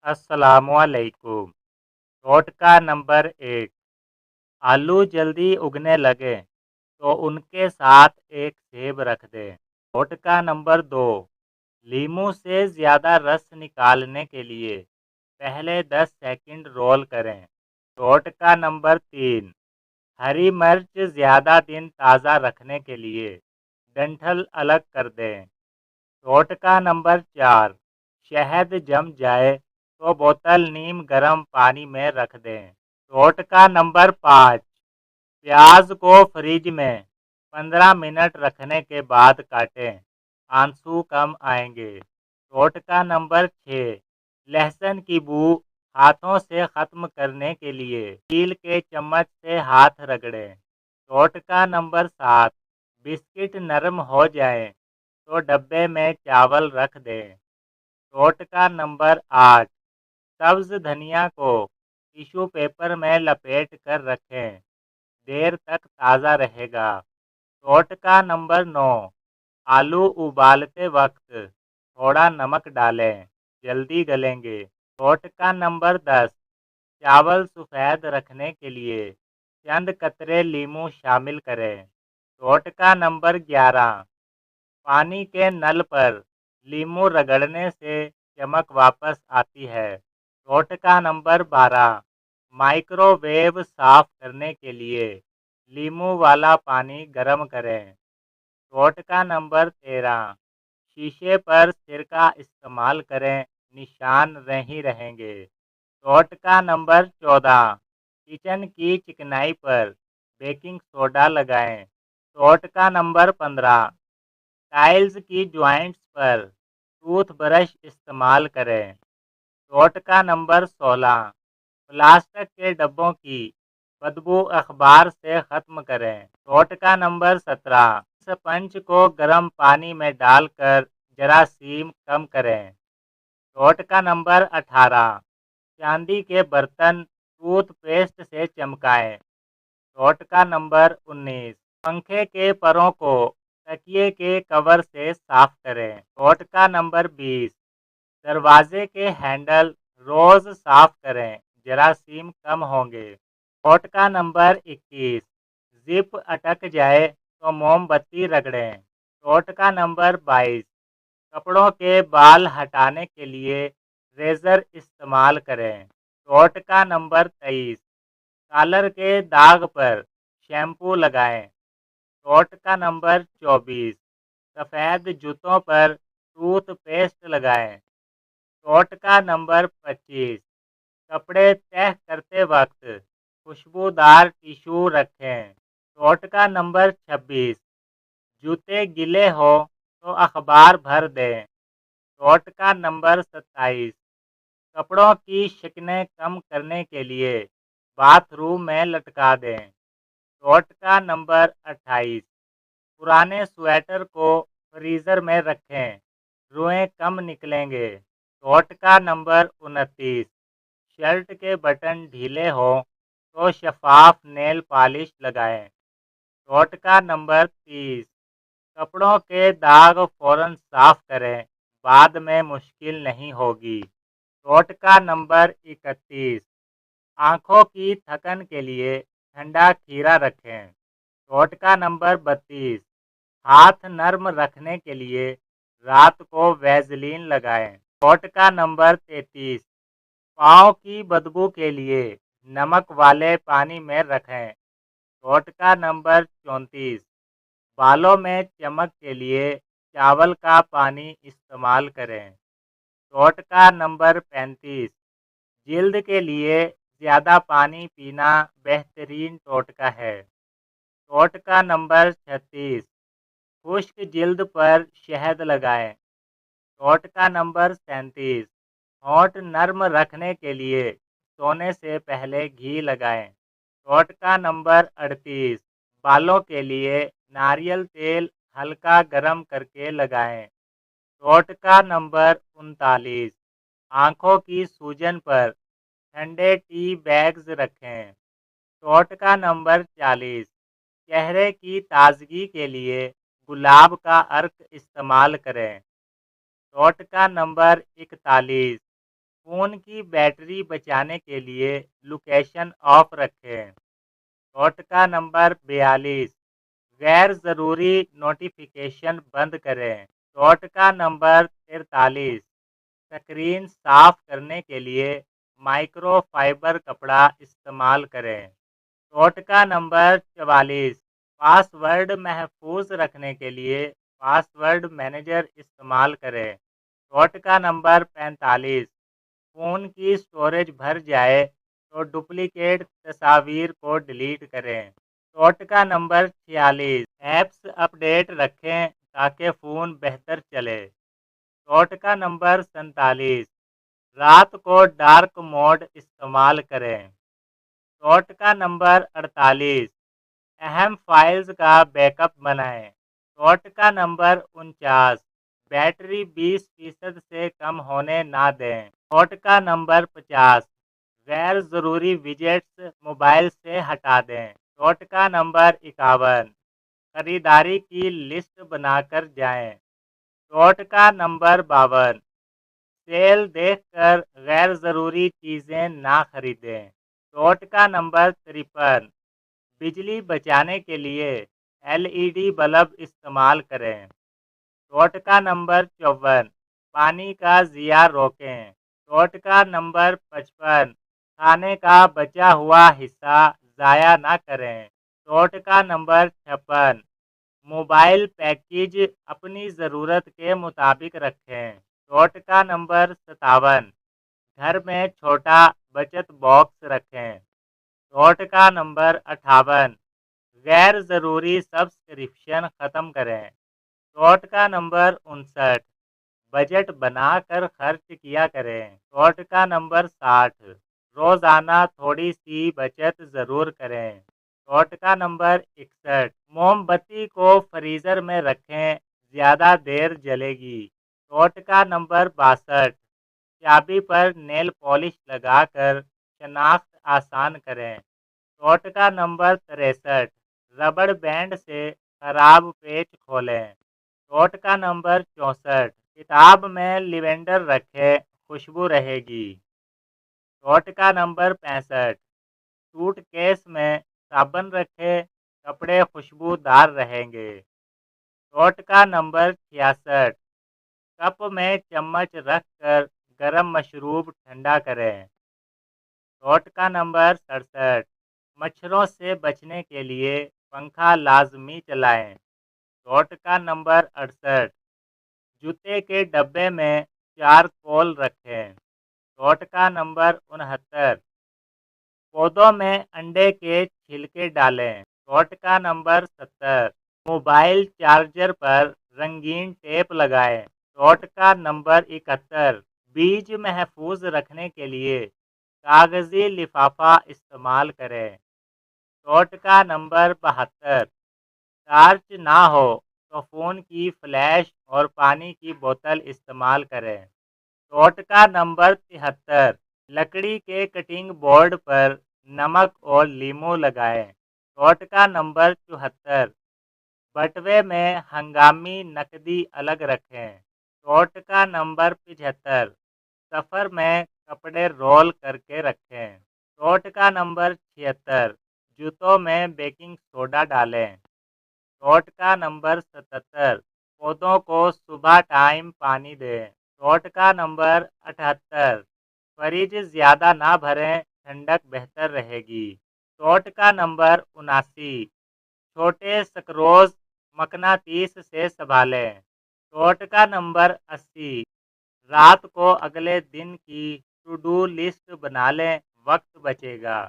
अस्सलामुअलैकुम। टोटका नंबर 1। आलू जल्दी उगने लगे तो उनके साथ एक सेब रख दें। टोटका नंबर 2। लीमू से ज़्यादा रस निकालने के लिए पहले 10 सेकंड रोल करें। टोटका नंबर 3। हरी मिर्च ज़्यादा दिन ताज़ा रखने के लिए डंठल अलग कर दें। टोटका नंबर 4। शहद जम जाए तो बोतल नीम गर्म पानी में रख दें। टोटका नंबर 5। प्याज को फ्रिज में 15 मिनट रखने के बाद काटें, आंसू कम आएंगे। टोटका नंबर 6। लहसुन की बू हाथों से ख़त्म करने के लिए स्टील के चम्मच से हाथ रगड़ें। टोटका नंबर 7। बिस्किट नरम हो जाएं तो डब्बे में चावल रख दें। टोटका नंबर 8। सब्ज धनिया को टिश्यू पेपर में लपेट कर रखें, देर तक ताज़ा रहेगा। टोटका नंबर 9। आलू उबालते वक्त थोड़ा नमक डालें, जल्दी गलेंगे। टोटका नंबर 10। चावल सफ़ेद रखने के लिए चंद कतरे लीमू शामिल करें। टोटका नंबर 11। पानी के नल पर लीमू रगड़ने से चमक वापस आती है। टोटका नंबर 12। माइक्रोवेव साफ करने के लिए लीमू वाला पानी गर्म करें। टोटका नंबर 13। शीशे पर सिरका इस्तेमाल करें, निशान नहीं रहेंगे। टोटका नंबर 14। किचन की चिकनाई पर बेकिंग सोडा लगाएं। टोटका नंबर 15। टाइल्स की जॉइंट्स पर टूथब्रश इस्तेमाल करें। टोटका नंबर 16। प्लास्टिक के डब्बों की बदबू अखबार से ख़त्म करें। टोटका नंबर 17। स्पंज को गर्म पानी में डालकर जरासीम कम करें। टोटका नंबर 18। चांदी के बर्तन टूथपेस्ट से चमकाएं। टोटका नंबर 19। पंखे के परों को तकिए के कवर से साफ करें। टोटका नंबर 20। दरवाजे के हैंडल रोज़ साफ करें, जरासीम कम होंगे। टोटका नंबर 21। जिप अटक जाए तो मोमबत्ती रगड़ें। टोटका नंबर 22। कपड़ों के बाल हटाने के लिए रेज़र इस्तेमाल करें। टोटका नंबर 23। कॉलर के दाग पर शैम्पू लगाएं। टोटका नंबर 24। सफ़ेद जूतों पर टूथपेस्ट लगाएं। टोटका नंबर 25। कपड़े तह करते वक्त खुशबूदार टिश्यू रखें। टोटका नंबर 26। जूते गीले हो तो अखबार भर दें। टोटका नंबर 27। कपड़ों की शिकनें कम करने के लिए बाथरूम में लटका दें। टोटका नंबर 28। पुराने स्वेटर को फ्रीज़र में रखें, रुएं कम निकलेंगे। टोटका नंबर 29। शर्ट के बटन ढीले हो तो शफाफ नेल पॉलिश लगाएं। टोटका नंबर 30। कपड़ों के दाग फौरन साफ करें, बाद में मुश्किल नहीं होगी। टोटका नंबर 31। आँखों की थकन के लिए ठंडा खीरा रखें। टोटका नंबर 32। हाथ नर्म रखने के लिए रात को वैसलीन लगाएं। टोटका नंबर 33। पाँव की बदबू के लिए नमक वाले पानी में रखें। टोटका नंबर 34। बालों में चमक के लिए चावल का पानी इस्तेमाल करें। टोटका नंबर 35। जिल्द के लिए ज़्यादा पानी पीना बेहतरीन टोटका है। टोटका नंबर 36। खुश्क जिल्द पर शहद लगाएं। टोटका नंबर 37। होंठ नर्म रखने के लिए सोने से पहले घी लगाएं। टोटका नंबर 38। बालों के लिए नारियल तेल हल्का गरम करके लगाएं। टोटका नंबर 39। आँखों की सूजन पर ठंडे टी बैग्स रखें। टोटका नंबर 40। चेहरे की ताजगी के लिए गुलाब का अर्क इस्तेमाल करें। टोटका नंबर 41। فون کی بیٹری بچانے کے لیے لوکیشن آف رکھیں۔ ٹوٹکا نمبر 42، غیر ضروری نوٹیفیکیشن بند کریں۔ ٹوٹکا نمبر 43، اسکرین صاف کرنے کے لیے مائکرو فائبر کپڑا استعمال کریں۔ ٹوٹکا نمبر 44، پاس ورڈ محفوظ رکھنے کے لیے پاس ورڈ مینیجر استعمال کریں۔ ٹوٹکا نمبر 45، فون کی اسٹوریج بھر جائے تو ڈپلیکیٹ تصاویر کو ڈیلیٹ کریں۔ ٹوٹکا نمبر 46، ایپس اپ ڈیٹ رکھیں تاکہ فون بہتر چلے۔ ٹوٹکا نمبر 47، رات کو ڈارک موڈ استعمال کریں۔ ٹوٹکا نمبر 48، اہم فائلز کا بیک اپ بنائیں۔ ٹوٹکا نمبر 49، بیٹری 20% سے کم ہونے نہ دیں۔ ٹوٹکا نمبر 50، غیر ضروری ویجٹس موبائل سے ہٹا دیں۔ ٹوٹکا نمبر 51، خریداری کی لسٹ بنا کر جائیں۔ ٹوٹکا نمبر 52، سیل دیکھ کر غیر ضروری چیزیں نہ خریدیں۔ ٹوٹکا نمبر 53، بجلی بچانے کے لیے LED بلب استعمال کریں۔ ٹوٹکا نمبر 54، پانی کا ضیاع روکیں۔ ٹوٹکا نمبر 55، کھانے کا بچا ہوا حصہ ضائع نہ کریں۔ ٹوٹکا نمبر 56، موبائل پیکیج اپنی ضرورت کے مطابق رکھیں۔ ٹوٹکا نمبر 57، گھر میں چھوٹا بچت باکس رکھیں۔ ٹوٹکا نمبر 58، غیر ضروری سبسکرپشن ختم کریں۔ ٹوٹکا نمبر 59، بجٹ بنا کر خرچ کیا کریں۔ ٹوٹکا نمبر 60، روزانہ تھوڑی سی بچت ضرور کریں۔ ٹوٹکا نمبر 61، موم بتی کو فریزر میں رکھیں، زیادہ دیر جلے گی۔ ٹوٹکا نمبر 62، چابی پر نیل پالش لگا کر شناخت آسان کریں۔ ٹوٹکا نمبر 63، ربڑ بینڈ سے خراب پیچ کھولیں۔ ٹوٹکا نمبر 64، کتاب میں لیوینڈر رکھیں، خوشبو رہے گی۔ ٹوٹکا نمبر 65، سوٹ کیس میں صابن رکھیں، کپڑے خوشبودار رہیں گے۔ ٹوٹکا نمبر 66، کپ میں چمچ رکھ کر گرم مشروب ٹھنڈا کریں۔ ٹوٹکا نمبر 67، مچھروں سے بچنے کے لیے پنکھا لازمی چلائیں۔ ٹوٹکا نمبر 68، جوتے کے ڈبے میں چارکول رکھیں۔ ٹوٹکا نمبر 69، پودوں میں انڈے کے چھلکے ڈالیں۔ ٹوٹکا نمبر 70، موبائل چارجر پر رنگین ٹیپ لگائیں۔ ٹوٹکا نمبر 71، بیج محفوظ رکھنے کے لیے کاغذی لفافہ استعمال کریں۔ ٹوٹکا نمبر 72، ٹارچ نہ ہو تو فون کی فلیش اور پانی کی بوتل استعمال کریں۔ ٹوٹکا نمبر 73، لکڑی کے کٹنگ بورڈ پر نمک اور لیموں لگائیں۔ ٹوٹکا نمبر 74، بٹوے میں ہنگامی نقدی الگ رکھیں۔ ٹوٹکا نمبر 75، سفر میں کپڑے رول کر کے رکھیں۔ ٹوٹکا نمبر 76، جوتوں میں بیکنگ سوڈا ڈالیں۔ ٹوٹکا نمبر 77، پودوں کو صبح ٹائم پانی دیں۔ ٹوٹکا نمبر 78، فریج زیادہ نہ بھریں، ٹھنڈک بہتر رہے گی۔ ٹوٹکا نمبر 79، چھوٹے سکروز مقناطیس سے سنبھالیں۔ ٹوٹکا نمبر 80، رات کو اگلے دن کی ٹو ڈو لسٹ بنا لیں، وقت بچے گا۔